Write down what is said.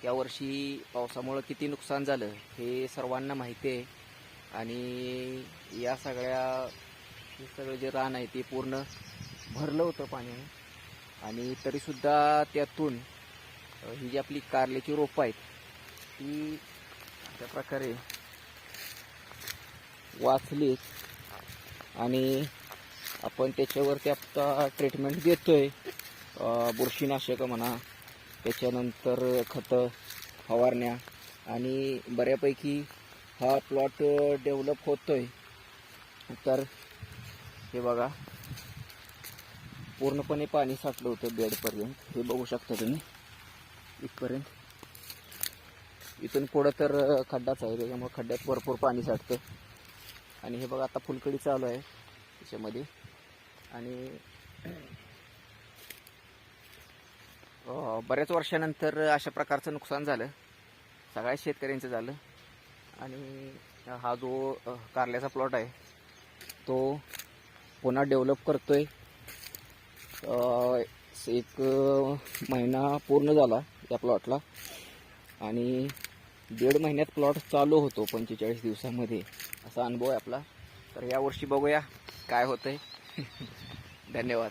यावर्षी पावसामुळं किती नुकसान झालं हे सर्वांना माहिती आहे. आणि या हे सगळं जे रान आहे ते पूर्ण भरलं होतं पाण्याने. आणि तरीसुद्धा त्यातून ही जी आपली कारल्याची रोपं आहेत ती अशा प्रकारे वाचलीत. आणि आपण त्याच्यावरती आता ट्रीटमेंट देतोय, बुरशीनाशक म्हणा, त्याच्यानंतर खतं फवारण्या, आणि बऱ्यापैकी हा प्लॉट डेव्हलप होतोय. तर हे बघा, पूर्णपणे पाणी साठलं होतं बेडपर्यंत, हे बघू शकता तुम्ही इथपर्यंत. इथून पुढं तर खड्डाच आहे, त्याच्यामुळे खड्ड्यात भरपूर पाणी साठतं. आणि हे बघा आता फुलकडी चालू आहे त्याच्यामध्ये. आणि बऱ्याच वर्षानंतर अशा प्रकारचं नुकसान झालं, सगळ्या शेतकऱ्यांचं झालं. आणि हा जो कारल्याचा प्लॉट आहे तो पुन्हा डेव्हलप करतोय. एक महिना पूर्ण झाला या प्लॉटला, आणि 1.5 महिन्यात प्लॉट चालू होतो 45 दिवसामध्ये, असा अनुभव आहे आपला. तर यावर्षी बघूया काय होतंय. धन्यवाद.